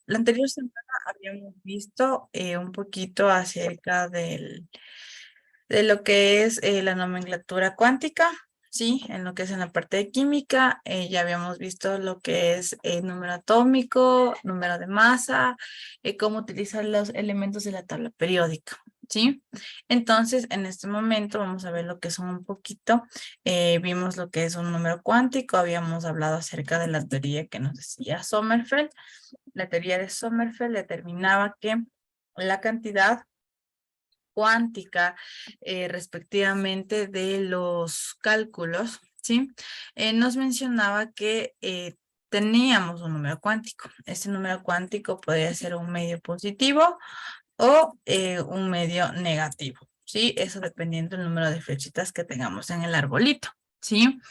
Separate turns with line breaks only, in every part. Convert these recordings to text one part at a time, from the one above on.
La anterior semana habíamos visto un poquito acerca de lo que es la nomenclatura cuántica, ¿sí? En lo que es en la parte de química, ya habíamos visto lo que es número atómico, número de masa, cómo utilizar los elementos de la tabla periódica, ¿sí? Entonces, en este momento vamos a ver lo que son un poquito, vimos lo que es un número cuántico, habíamos hablado acerca de la teoría que nos decía Sommerfeld. La teoría de Sommerfeld determinaba que la cantidad cuántica respectivamente de los cálculos, ¿sí? Nos mencionaba que teníamos un número cuántico. Este número cuántico podría ser un medio positivo o un medio negativo, ¿sí? Eso dependiendo del número de flechitas que tengamos en el arbolito, ¿sí?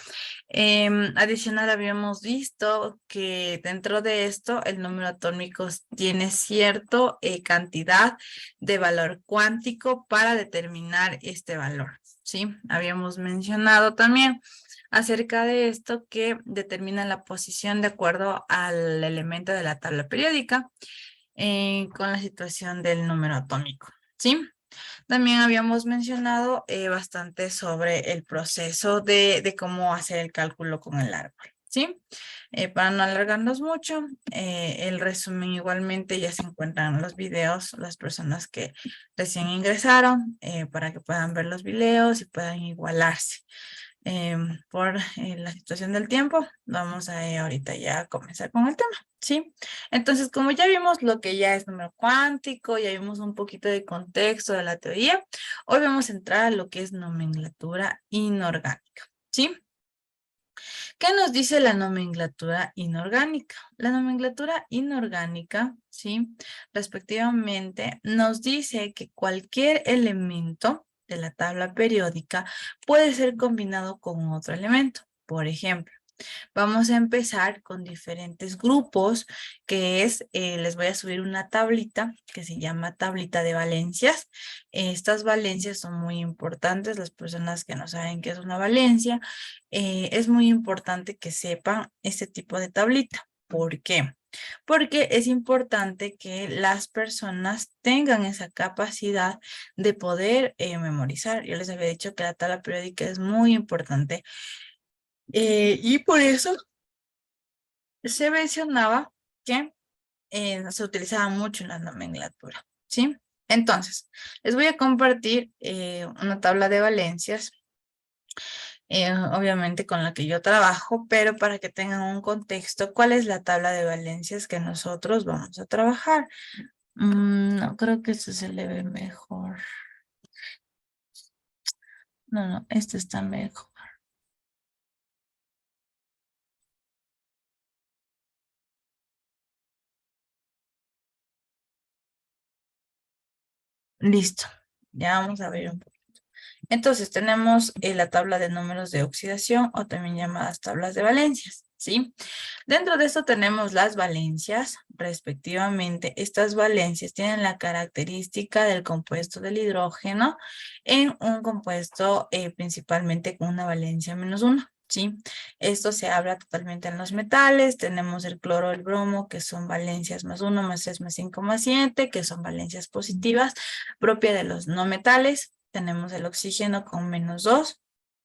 Adicional, habíamos visto que dentro de esto el número atómico tiene cierta cantidad de valor cuántico para determinar este valor, ¿sí? Habíamos mencionado también acerca de esto que determina la posición de acuerdo al elemento de la tabla periódica con la situación del número atómico, ¿sí? También habíamos mencionado bastante sobre el proceso de cómo hacer el cálculo con el árbol, ¿sí? Para no alargarnos mucho, el resumen igualmente ya se encuentran en los videos, las personas que recién ingresaron, para que puedan ver los videos y puedan igualarse. Por la situación del tiempo, vamos a ahorita ya a comenzar con el tema, ¿sí? Entonces, como ya vimos lo que ya es número cuántico, ya vimos un poquito de contexto de la teoría, hoy vamos a entrar a lo que es nomenclatura inorgánica, ¿sí? ¿Qué nos dice la nomenclatura inorgánica? La nomenclatura inorgánica, ¿sí? Respectivamente, nos dice que cualquier elemento de la tabla periódica puede ser combinado con otro elemento. Por ejemplo, vamos a empezar con diferentes grupos, que es, les voy a subir una tablita que se llama tablita de valencias. Estas valencias son muy importantes, las personas que no saben qué es una valencia, es muy importante que sepan este tipo de tablita. ¿Por qué? Porque es importante que las personas tengan esa capacidad de poder memorizar. Yo les había dicho que la tabla periódica es muy importante y por eso se mencionaba que se utilizaba mucho en la nomenclatura, ¿sí? Entonces, les voy a compartir una tabla de valencias, obviamente con la que yo trabajo, pero para que tengan un contexto, ¿cuál es la tabla de valencias que nosotros vamos a trabajar? No, creo que este se le ve mejor. No, no, este está mejor. Listo, ya vamos a ver un poco. Entonces tenemos la tabla de números de oxidación o también llamadas tablas de valencias, ¿sí? Dentro de esto tenemos las valencias, respectivamente. Estas valencias tienen la característica del compuesto del hidrógeno en un compuesto principalmente con una valencia -1, ¿sí? Esto se habla totalmente en los metales. Tenemos el cloro, el bromo, que son valencias +1, +3, +5, +7, que son valencias positivas, propia de los no metales. Tenemos el oxígeno con -2.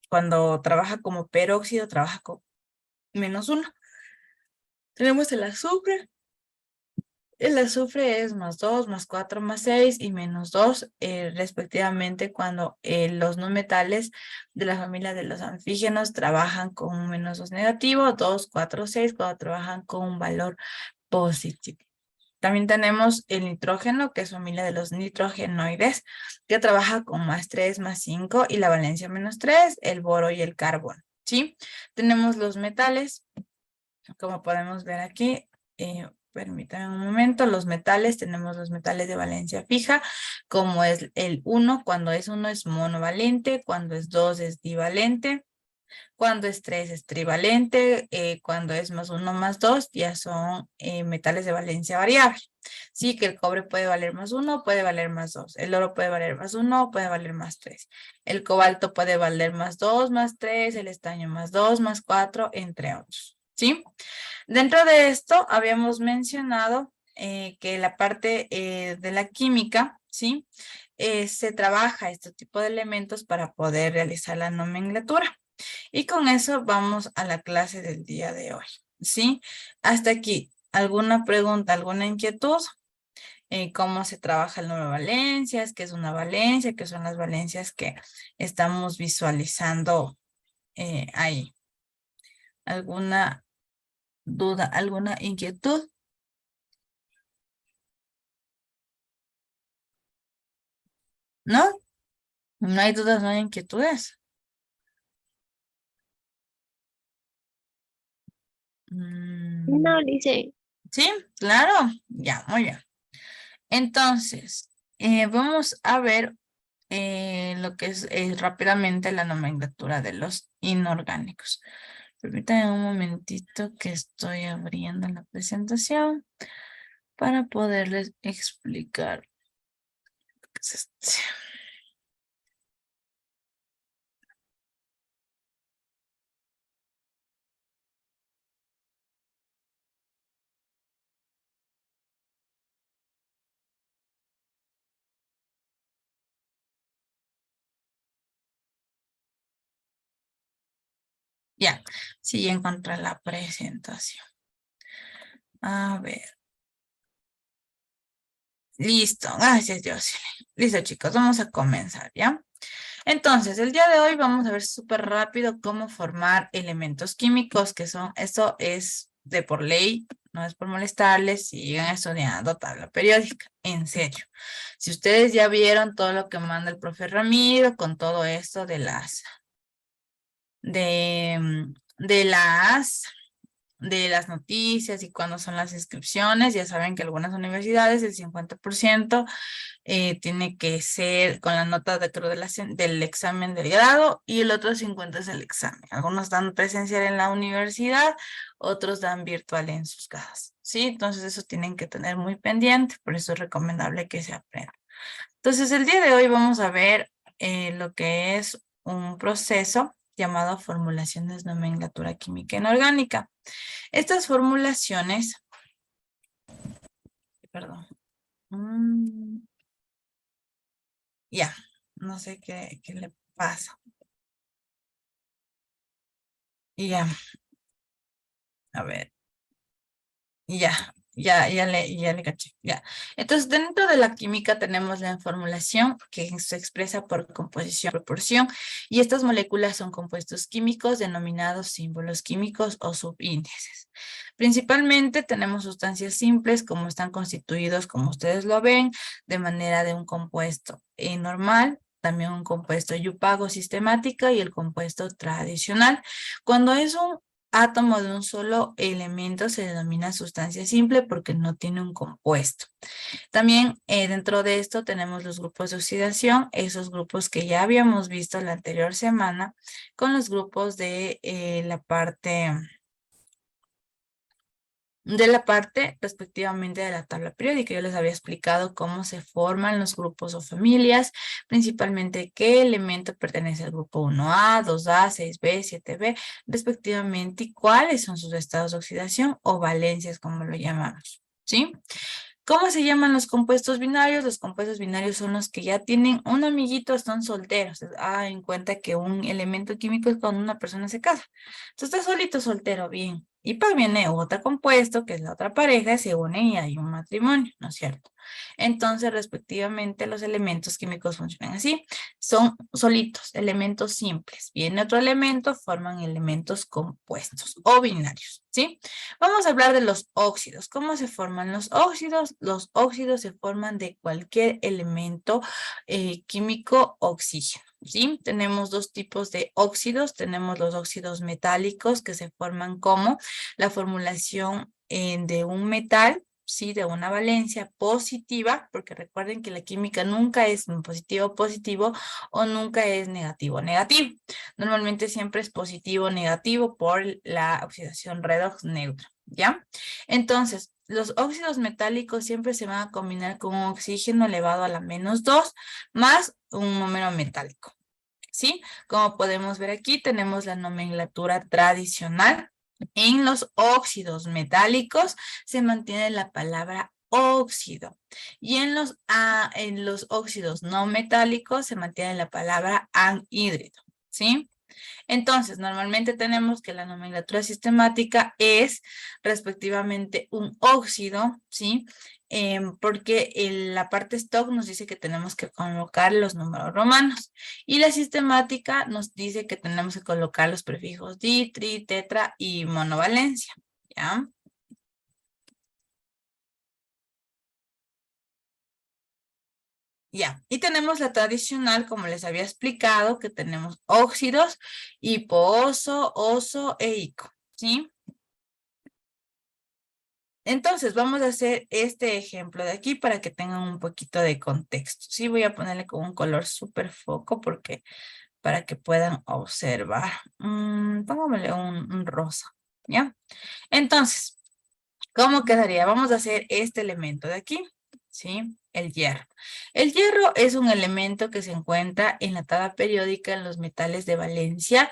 Cuando trabaja como peróxido, trabaja con -1. Tenemos el azufre. El azufre es +2, +4, +6 y -2, respectivamente, cuando los no metales de la familia de los anfígenos trabajan con un -2 negativo, 2, 4, 6, cuando trabajan con un valor positivo. También tenemos el nitrógeno, que es familia de los nitrogenoides, que trabaja con +3, +5 y la valencia -3, el boro y el carbón, ¿sí? Tenemos los metales, como podemos ver aquí, permítanme un momento, los metales, tenemos los metales de valencia fija, como es el 1, cuando es 1 es monovalente, cuando es 2 es divalente, cuando es 3 es trivalente, cuando es +1 +2 ya son metales de valencia variable. Sí, que el cobre puede valer +1, puede valer +2, el oro puede valer +1, puede valer +3, el cobalto puede valer +2, +3, el estaño +2, +4, entre otros, ¿sí? Dentro de esto habíamos mencionado que la parte de la química, ¿sí? Se trabaja este tipo de elementos para poder realizar la nomenclatura. Y con eso vamos a la clase del día de hoy, ¿sí? Hasta aquí, ¿alguna pregunta, alguna inquietud? ¿Cómo se trabaja el número de valencias? ¿Qué es una valencia? ¿Qué son las valencias que estamos visualizando ahí? ¿Alguna duda, alguna inquietud? ¿No? ¿No hay dudas, no hay inquietudes? Mm,
No, dice,
sí, claro, ya, muy bien. Entonces, vamos a ver lo que es rápidamente la nomenclatura de los inorgánicos. Permítanme un momentito que estoy abriendo la presentación para poderles explicar qué es este. Ya, sí, ya encontré la presentación. A ver. Listo, gracias, Jocelyn. Listo, chicos, vamos a comenzar, ¿ya? Entonces, el día de hoy vamos a ver súper rápido cómo formar elementos químicos, que son, eso es de por ley, no es por molestarles, sigan estudiando tabla periódica, en serio. Si ustedes ya vieron todo lo que manda el profe Ramiro con todo esto de de las de las noticias y cuándo son las inscripciones. Ya saben que algunas universidades el 50% tiene que ser con la nota dentro de del examen del grado y el otro 50 es el examen. Algunos dan presencial en la universidad, otros dan virtual en sus casas. ¿Sí? Entonces eso tienen que tener muy pendiente, por eso es recomendable que se aprenda. Entonces el día de hoy vamos a ver lo que es un proceso llamado formulaciones nomenclatura química inorgánica. Estas formulaciones, perdón, ya, no sé qué le pasa. Ya, a ver, ya le caché, ya. Entonces, dentro de la química tenemos la formulación que se expresa por composición, proporción, y estas moléculas son compuestos químicos denominados símbolos químicos o subíndices. Principalmente tenemos sustancias simples como están constituidos, como ustedes lo ven, de manera de un compuesto normal, también un compuesto yupago sistemática y el compuesto tradicional. Cuando es un átomo de un solo elemento se denomina sustancia simple porque no tiene un compuesto. También dentro de esto tenemos los grupos de oxidación, esos grupos que ya habíamos visto la anterior semana con los grupos de la parte respectivamente de la tabla periódica. Yo les había explicado cómo se forman los grupos o familias, principalmente qué elemento pertenece al grupo 1A, 2A, 6B, 7B, respectivamente, y cuáles son sus estados de oxidación o valencias, como lo llamamos, ¿sí? ¿Cómo se llaman los compuestos binarios? Los compuestos binarios son los que ya tienen un amiguito, están solteros. En cuenta que un elemento químico es cuando una persona se casa. Entonces está solito, soltero, bien. Y pues viene otro compuesto, que es la otra pareja, se unen y hay un matrimonio, ¿no es cierto? Entonces, respectivamente, los elementos químicos funcionan así. Son solitos, elementos simples. Viene otro elemento, forman elementos compuestos o binarios, ¿sí? Vamos a hablar de los óxidos. ¿Cómo se forman los óxidos? Los óxidos se forman de cualquier elemento químico oxígeno, ¿sí? Tenemos dos tipos de óxidos. Tenemos los óxidos metálicos que se forman como la formulación de un metal, ¿sí? De una valencia positiva, porque recuerden que la química nunca es positivo positivo o nunca es negativo negativo. Normalmente siempre es positivo negativo por la oxidación redox neutra, ¿ya? Entonces, los óxidos metálicos siempre se van a combinar con un oxígeno elevado a la -2 más un número metálico, ¿sí? Como podemos ver aquí, tenemos la nomenclatura tradicional. En los óxidos metálicos se mantiene la palabra óxido. Y en los óxidos no metálicos se mantiene la palabra anhídrido, ¿sí? Entonces, normalmente tenemos que la nomenclatura sistemática es respectivamente un óxido, ¿sí? Porque en la parte stock nos dice que tenemos que colocar los números romanos y la sistemática nos dice que tenemos que colocar los prefijos di, tri, tetra y monovalencia, ¿ya? Ya, y tenemos la tradicional, como les había explicado, que tenemos óxidos, hiposo, oso e ico, ¿sí? Entonces, vamos a hacer este ejemplo de aquí para que tengan un poquito de contexto. Sí, voy a ponerle con un color súper foco porque para que puedan observar. Pongámosle un rosa, ¿ya? Entonces, ¿cómo quedaría? Vamos a hacer este elemento de aquí, ¿sí? El hierro. El hierro es un elemento que se encuentra en la tabla periódica en los metales de valencia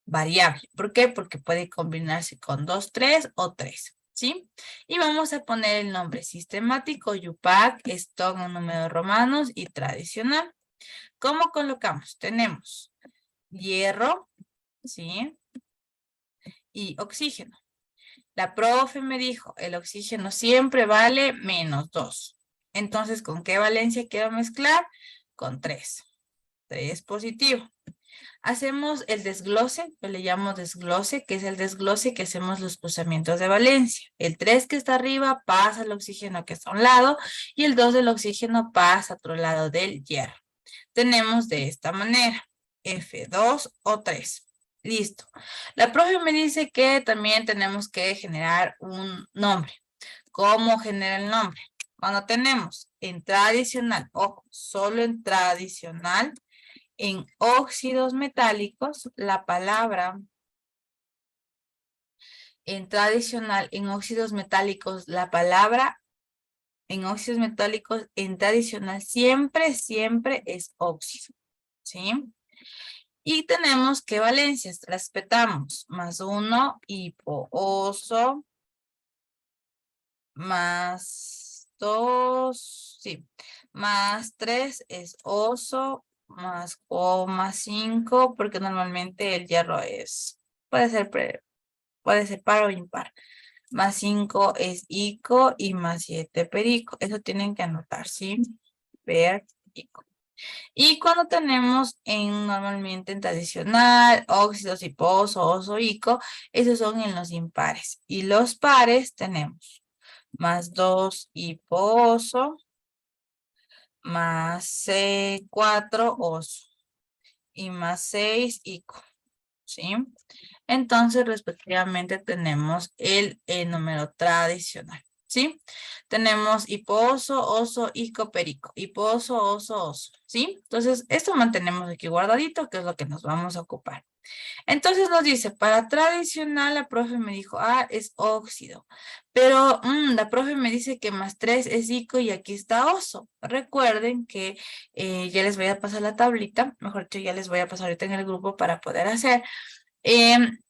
variable. ¿Por qué? Porque puede combinarse con 2, 3 o 3. ¿Sí? Y vamos a poner el nombre sistemático, Yupac, stock en números romanos y tradicional. ¿Cómo colocamos? Tenemos hierro, ¿sí? Y oxígeno. La profe me dijo, el oxígeno siempre vale menos 2. Entonces, ¿con qué valencia quiero mezclar? Con 3. 3 positivo. Hacemos el desglose, yo le llamo desglose, que es el desglose que hacemos los cruzamientos de valencia. El 3 que está arriba pasa al oxígeno que está a un lado y el 2 del oxígeno pasa a otro lado del hierro. Tenemos de esta manera, F2 o 3. Listo. La profe me dice que también tenemos que generar un nombre. ¿Cómo genera el nombre? Cuando tenemos en tradicional, ojo, solo en tradicional, en óxidos metálicos, la palabra en tradicional, en óxidos metálicos, la palabra en óxidos metálicos, en tradicional, siempre, siempre es óxido, ¿sí? Y tenemos que valencias, respetamos, más 1, hipooso, más 2, sí, más 3 es oso, más 5, porque normalmente el hierro puede ser par o impar. Más 5 es ico y más 7 perico. Eso tienen que anotar, ¿sí? Ico. Y cuando tenemos normalmente en tradicional, óxidos, hiposo, oso, ico, esos son en los impares. Y los pares tenemos más 2 hiposo, más 4 oso y más 6 ico, ¿sí? Entonces, respectivamente, tenemos el número tradicional, ¿sí? Tenemos hiposo, oso, ico, perico. Hiposo, oso, ¿sí? Entonces, esto mantenemos aquí guardadito, que es lo que nos vamos a ocupar. Entonces nos dice, para tradicional, la profe me dijo, es óxido. Pero la profe me dice que más 3 es ico y aquí está oso. Recuerden que ya les voy a pasar la tablita, mejor dicho, ya les voy a pasar ahorita en el grupo para poder hacer. En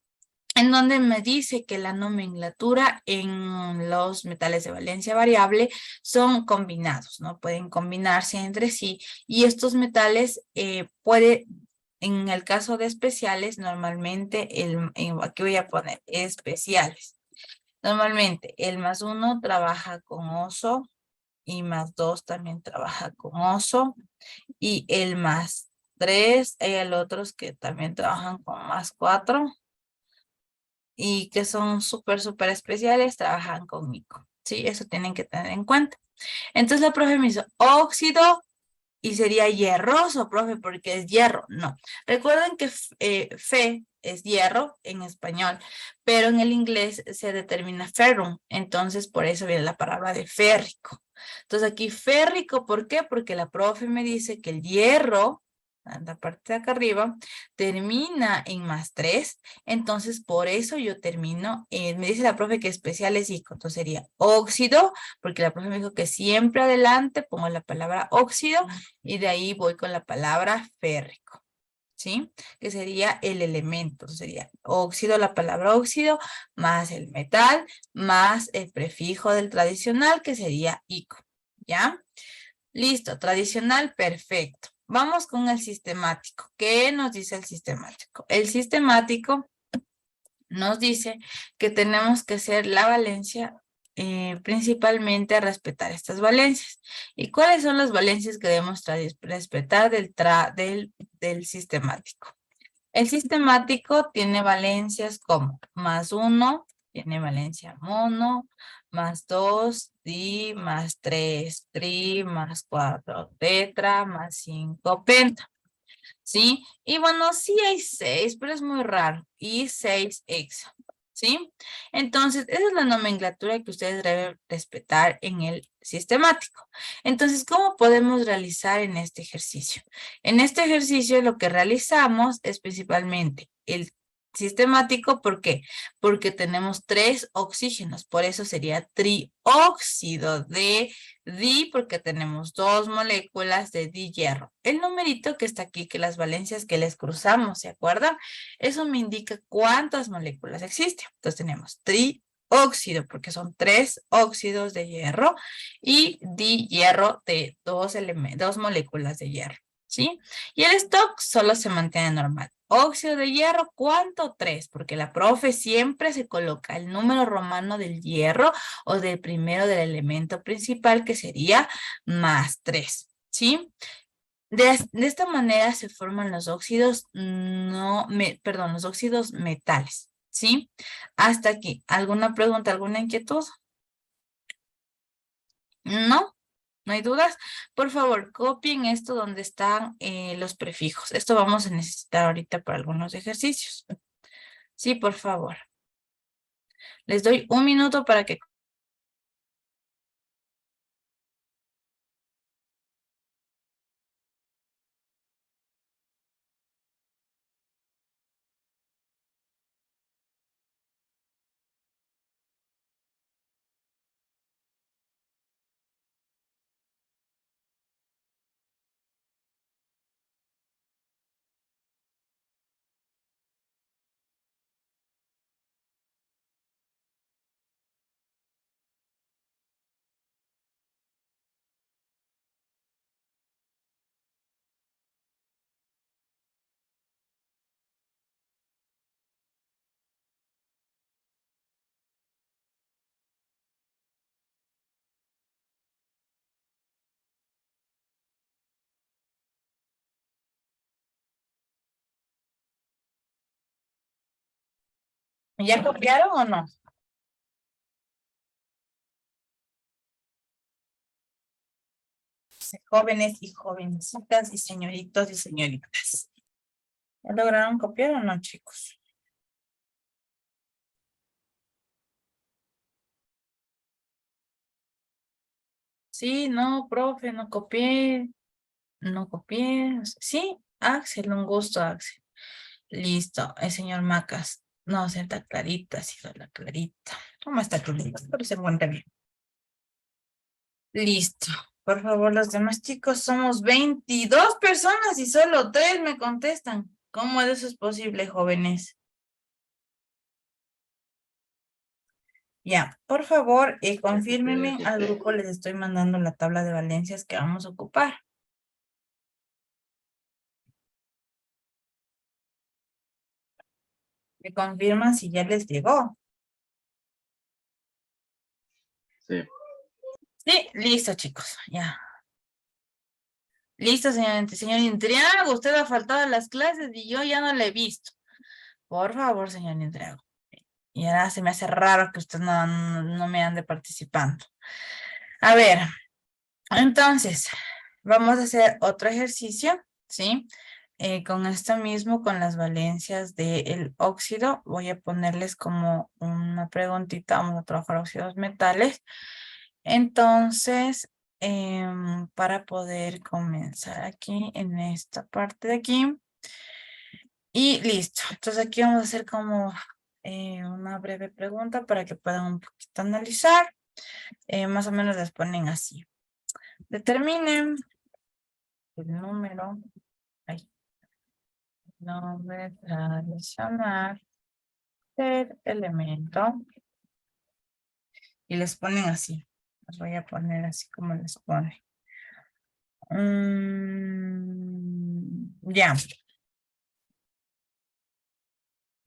donde me dice que la nomenclatura en los metales de valencia variable son combinados, ¿no? Pueden combinarse entre sí y estos metales en el caso de especiales, normalmente, aquí voy a poner especiales. Normalmente el más 1 trabaja con oso y más 2 también trabaja con oso y el más 3, hay otros que también trabajan con más 4 y que son súper especiales, trabajan conmigo. Sí, eso tienen que tener en cuenta. Entonces la profe me hizo óxido y sería hierroso, profe, porque es hierro. No. Recuerden que fe es hierro en español, pero en el inglés se determina ferrum. Entonces, por eso viene la palabra de férrico. Entonces, aquí férrico, ¿por qué? Porque la profe me dice que el hierro, en la parte de acá arriba, termina en más 3. Entonces, por eso yo termino, me dice la profe que especial es ico. Entonces, sería óxido, porque la profe me dijo que siempre adelante pongo la palabra óxido y de ahí voy con la palabra férrico. ¿sí? Que sería el elemento, sería óxido, la palabra óxido, más el metal, más el prefijo del tradicional, que sería ico, ¿ya? Listo, tradicional, perfecto. Vamos con el sistemático. ¿Qué nos dice el sistemático? El sistemático nos dice que tenemos que hacer la valencia principalmente a respetar estas valencias. ¿Y cuáles son las valencias que debemos respetar del sistemático? El sistemático tiene valencias como +1, tiene valencia mono, +2, di, +3, tri, +4, tetra, +5, penta. ¿Sí? Y bueno, sí hay 6, pero es muy raro. Y 6 hexa, ¿sí? Entonces, esa es la nomenclatura que ustedes deben respetar en el sistemático. Entonces, ¿cómo podemos realizar en este ejercicio? En este ejercicio lo que realizamos es principalmente el sistemático, ¿por qué? Porque tenemos 3 oxígenos, por eso sería trióxido de di, porque tenemos 2 moléculas de di-hierro. El numerito que está aquí, que las valencias que les cruzamos, ¿se acuerdan? Eso me indica cuántas moléculas existen. Entonces tenemos trióxido, porque son 3 óxidos de hierro, y di-hierro de 2 moléculas de hierro, ¿sí? Y el stock solo se mantiene normal. Óxido de hierro, ¿cuánto? 3, porque la profe siempre se coloca el número romano del hierro o del primero del elemento principal, que sería +3, ¿sí? De esta manera se forman los óxidos, los óxidos metales, ¿sí? Hasta aquí. ¿Alguna pregunta, alguna inquietud? ¿No? ¿No hay dudas? Por favor, copien esto donde están los prefijos. Esto vamos a necesitar ahorita para algunos ejercicios. Sí, por favor. Les doy un minuto para que... ¿Ya copiaron o no? Jóvenes y jovencitas y señoritos y señoritas. ¿Ya lograron copiar o no, chicos? Sí, no, profe, no copié. No copié. Sí, Axel, un gusto, Axel. Listo, el señor Macas. No, Santa Clarita, sí, la Clarita. ¿Cómo está Clarita? Pero se encuentra bien. Listo. Por favor, los demás chicos, somos 22 personas y solo 3 me contestan. ¿Cómo eso es posible, jóvenes? Ya, por favor, confírmenme al grupo, les estoy mandando la tabla de valencias que vamos a ocupar. Me confirman si ya les llegó.
Sí.
Sí, listo, chicos, ya. Listo, señor Intriago, usted ha faltado a las clases y yo ya no le he visto. Por favor, señor Intriago. Y ahora se me hace raro que usted no me ande participando. A ver, entonces, vamos a hacer otro ejercicio, ¿sí? Con esto mismo, con las valencias del óxido, voy a ponerles como una preguntita, vamos a trabajar óxidos metales. Entonces, para poder comenzar aquí en esta parte de aquí. Y listo. Entonces aquí vamos a hacer como una breve pregunta para que puedan un poquito analizar. Más o menos les ponen así. Determinen el número. Ahí. Nombre tradicional del elemento. Y les ponen así. Los voy a poner así como les pone. Ya.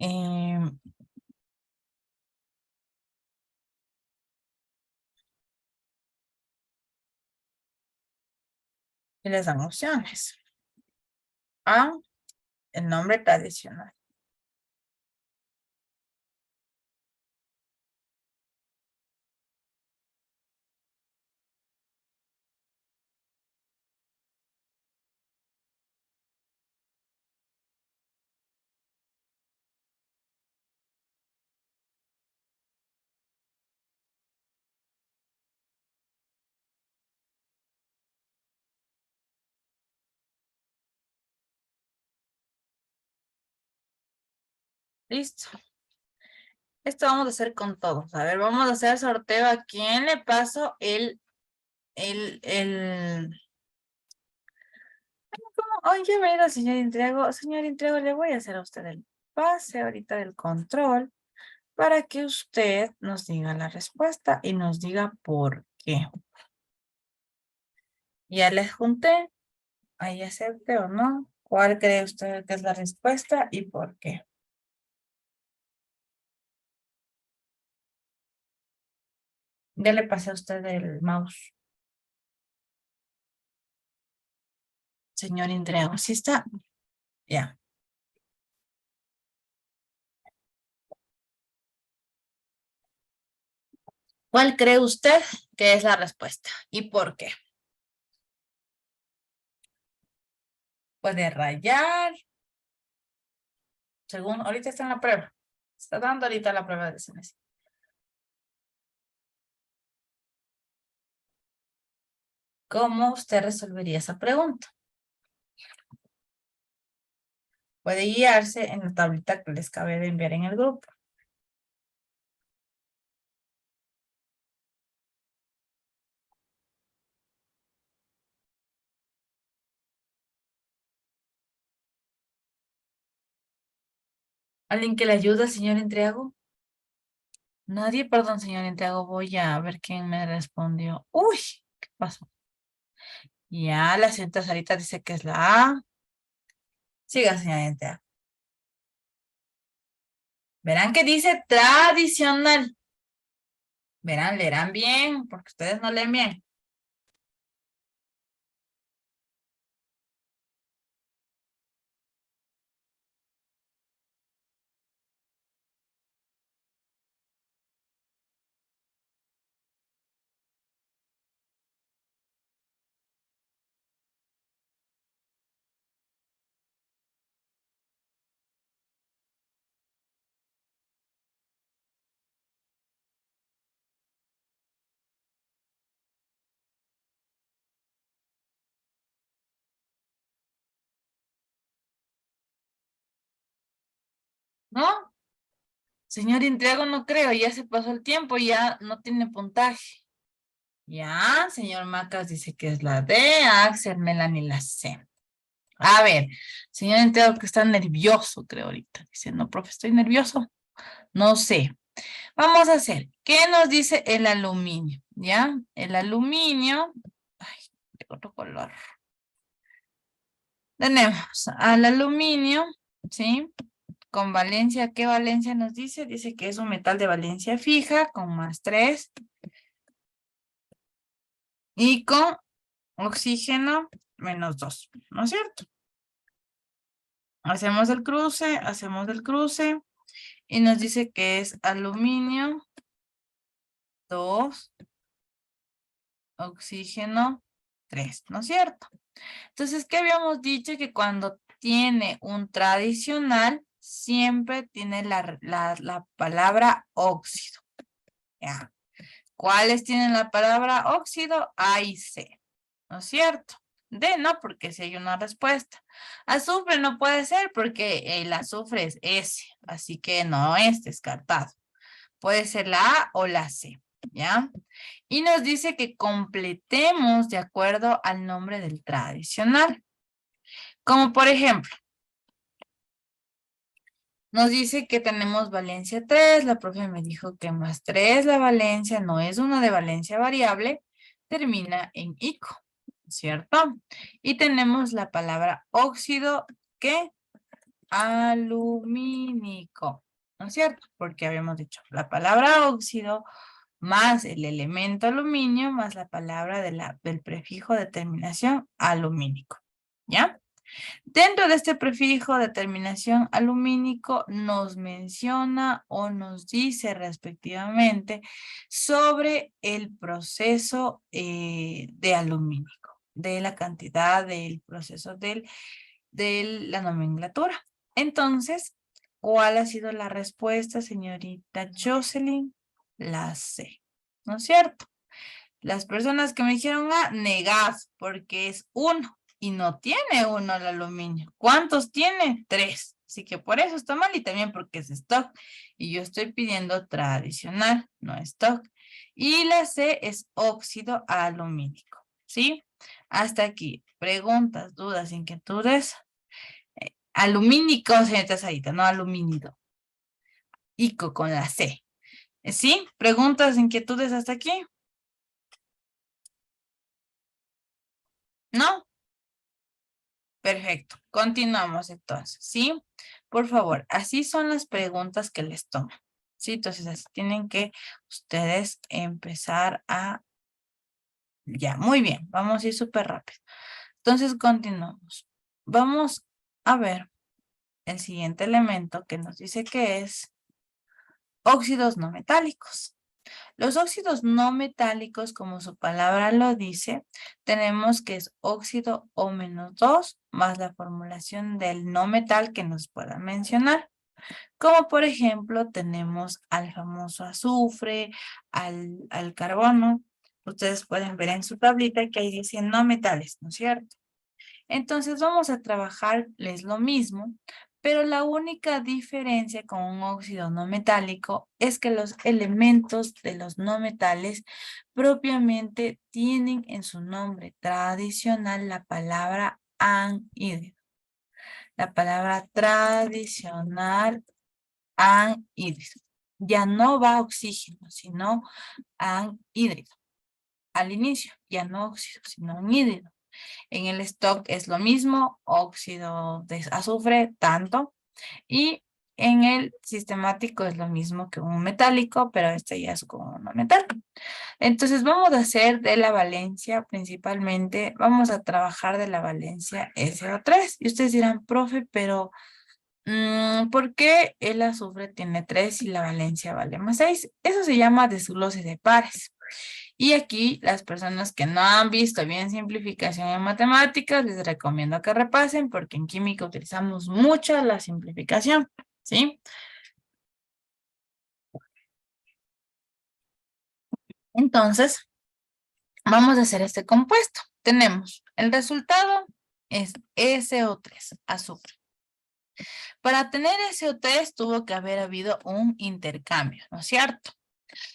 Em, y les dan opciones. A, el nombre tradicional. Listo. Esto vamos a hacer con todos. A ver, vamos a hacer sorteo. ¿A quién le paso ¿cómo? Oye, mira, señor Intriago. Señor Intriago, le voy a hacer a usted el pase ahorita del control para que usted nos diga la respuesta y nos diga por qué. Ya les junté. Ahí acepte o no. ¿Cuál cree usted que es la respuesta y por qué? Ya le pasé a usted el mouse. Señor Intriago, ¿sí está? Ya. ¿Cuál cree usted que es la respuesta y por qué? Puede rayar. Según, ahorita está en la prueba. Está dando ahorita la prueba de CNS. ¿Cómo usted resolvería esa pregunta? Puede guiarse en la tablita que les acabé de enviar en el grupo. ¿Alguien que le ayude, señor Entriago? Nadie, perdón, señor Entriago. Voy a ver quién me respondió. Uy, ¿qué pasó? Ya, la señorita Sarita dice que es la A. Siga, señor Entriago. Verán que dice tradicional. Verán, leerán bien, porque ustedes no leen bien. ¿No? Señor Intriago, no creo, ya se pasó el tiempo, ya no tiene puntaje. Ya, señor Macas dice que es la D, Axel, Melanie la C. A ver, señor Intriago que está nervioso, creo ahorita. Dice, no, profe, estoy nervioso. No sé. Vamos a hacer, ¿qué nos dice el aluminio? ¿Ya? El aluminio, ay, de otro color. Tenemos al aluminio, ¿sí? Con valencia, ¿qué valencia nos dice? Dice que es un metal de valencia fija con +3 y con oxígeno -2, ¿no es cierto? Hacemos el cruce y nos dice que es aluminio 2, oxígeno 3, ¿no es cierto? Entonces, ¿qué habíamos dicho? Que cuando tiene un tradicional, siempre tiene la palabra óxido. ¿Ya? ¿Cuáles tienen la palabra óxido? A y C, ¿no es cierto? D no, porque si hay una respuesta. Azufre no puede ser porque el azufre es S, así que no es descartado. Puede ser la A o la C, ¿ya? Y nos dice que completemos de acuerdo al nombre del tradicional. Como por ejemplo, Nos dice que tenemos valencia 3. La profe me dijo que más 3 la valencia no es una de valencia variable. Termina en ico, ¿cierto? Y tenemos la palabra óxido que alumínico, ¿no es cierto? Porque habíamos dicho la palabra óxido más el elemento aluminio más la palabra del prefijo de terminación alumínico, ¿ya? Dentro de este prefijo de terminación alumínico nos menciona o nos dice respectivamente sobre el proceso de alumínico, de la cantidad del proceso de la nomenclatura. Entonces, ¿cuál ha sido la respuesta, señorita Jocelyn? La C, ¿no es cierto? Las personas que me dijeron A, negás, porque es 1 y no tiene 1 el aluminio. ¿Cuántos tiene? 3. Así que por eso está mal y también porque es stock. Y yo estoy pidiendo tradicional, no stock. Y la C es óxido alumínico, ¿sí? Hasta aquí. Preguntas, dudas, inquietudes. Alumínico, señorita Sarita, no alumínido. Ico con la C. ¿Sí? ¿Preguntas, inquietudes hasta aquí? ¿No? Perfecto. Continuamos entonces, ¿sí? Por favor, así son las preguntas que les toman. ¿Sí? Entonces, así tienen que ustedes empezar a... Ya, muy bien. Vamos a ir súper rápido. Entonces, continuamos. Vamos a ver el siguiente elemento que nos dice que es óxidos no metálicos. Los óxidos no metálicos, como su palabra lo dice, tenemos que es óxido O-2 más la formulación del no metal que nos pueda mencionar. Como por ejemplo tenemos al famoso azufre, al carbono. Ustedes pueden ver en su tablita que ahí dice no metales, ¿no es cierto? Entonces vamos a trabajarles lo mismo, pero la única diferencia con un óxido no metálico es que los elementos de los no metales propiamente tienen en su nombre tradicional la palabra anhídrido. La palabra tradicional anhídrido. Ya no va oxígeno, sino anhídrido. Al inicio, ya no óxido, sino anhídrido. En el stock es lo mismo, óxido de azufre, tanto. Y en el sistemático es lo mismo que un metálico, pero este ya es con un metal. Entonces vamos a hacer de la valencia principalmente, vamos a trabajar de la valencia SO3. Y ustedes dirán, profe, pero ¿por qué el azufre tiene 3 y la valencia vale más 6? Eso se llama desglose de pares. Y aquí las personas que no han visto bien simplificación en matemáticas, les recomiendo que repasen porque en química utilizamos mucho la simplificación, ¿sí? Entonces, vamos a hacer este compuesto. Tenemos el resultado es SO3, azufre. Para tener SO3 tuvo que haber habido un intercambio, ¿no es cierto?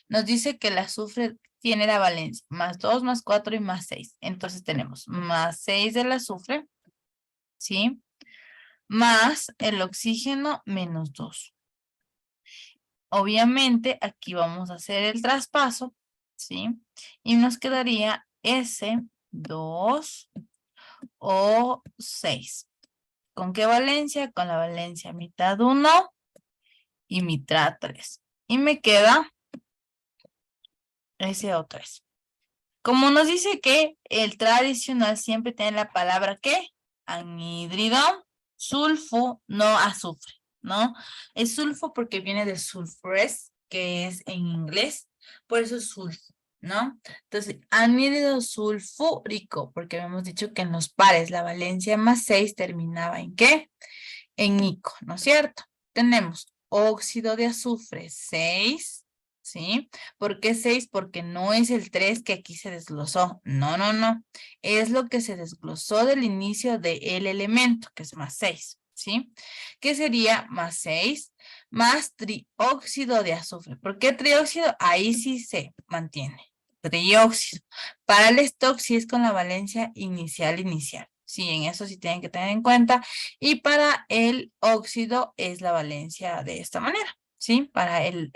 Nos dice que el azufre tiene la valencia más 2, más 4 y más 6. Entonces tenemos más 6 del azufre, ¿sí? Más el oxígeno menos 2. Obviamente aquí vamos a hacer el traspaso, ¿sí? Y nos quedaría S2 o 6. ¿Con qué valencia? Con la valencia mitad 1 y mitad 3. Y me queda SO3. Como nos dice que el tradicional siempre tiene la palabra ¿qué? Anhídrido, sulfo, no azufre, ¿no? Es sulfo porque viene de sulfures, que es en inglés, por eso es sulfo, ¿no? Entonces, anhídrido sulfúrico, porque habíamos dicho que en los pares la valencia más 6 terminaba ¿en qué? En ico, ¿no es cierto? Tenemos óxido de azufre 6, ¿sí? ¿Por qué 6? Porque no es el 3 que aquí se desglosó. No, no, no. Es lo que se desglosó del inicio del elemento, que es más 6, ¿sí? ¿Qué sería más 6? Más trióxido de azufre. ¿Por qué trióxido? Ahí sí se mantiene. Trióxido. Para el stock sí es con la valencia inicial, Sí, en eso sí tienen que tener en cuenta. Y para el óxido es la valencia de esta manera, ¿sí? Para el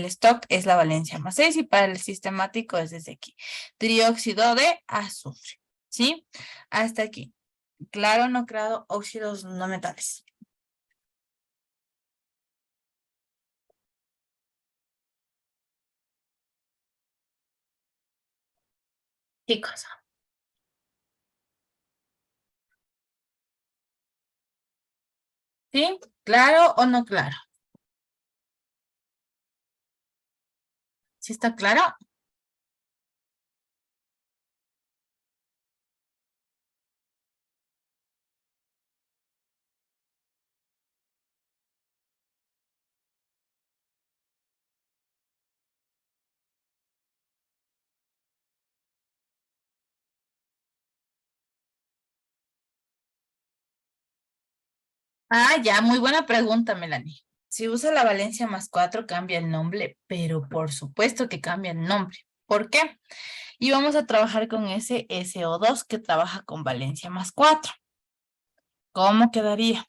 stock es la valencia más 6 y para el sistemático es desde aquí. Trióxido de azufre, ¿sí? Hasta aquí. Claro, no claro, óxidos no metales. Chicos, ¿sí? ¿Claro o no claro? ¿Sí está claro? Ah, ya, muy buena pregunta, Melanie. Si usa la valencia más 4 cambia el nombre, pero por supuesto que cambia el nombre. ¿Por qué? Y vamos a trabajar con ese SO2 que trabaja con valencia más 4. ¿Cómo quedaría?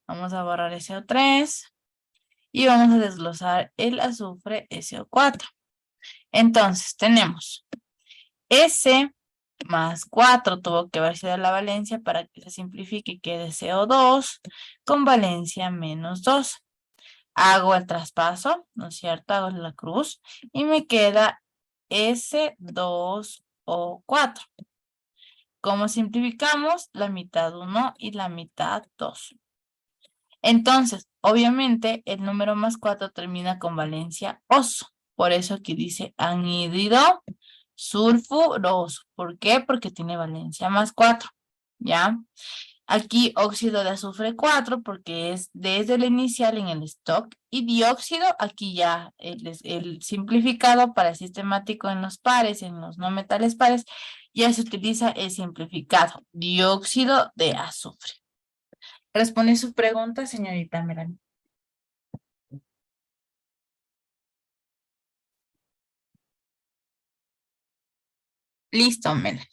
Vamos a borrar SO3 y vamos a desglosar el azufre SO4. Entonces, tenemos S más 4 tuvo que haber sido la valencia para que se simplifique y quede CO2 con valencia menos 2. Hago el traspaso, ¿no es cierto? Hago la cruz y me queda S2O4. ¿Cómo simplificamos? La mitad 1 y la mitad 2. Entonces, obviamente, el número más 4 termina con valencia oso. Por eso aquí dice anhídrido sulfuroso. ¿Por qué? Porque tiene valencia más 4. ¿Ya? Aquí óxido de azufre 4 porque es desde el inicial en el stock y dióxido, aquí ya el simplificado para el sistemático en los pares, en los no metales pares, ya se utiliza el simplificado, dióxido de azufre. ¿Responde su pregunta, señorita Melanie? Listo, Melanie.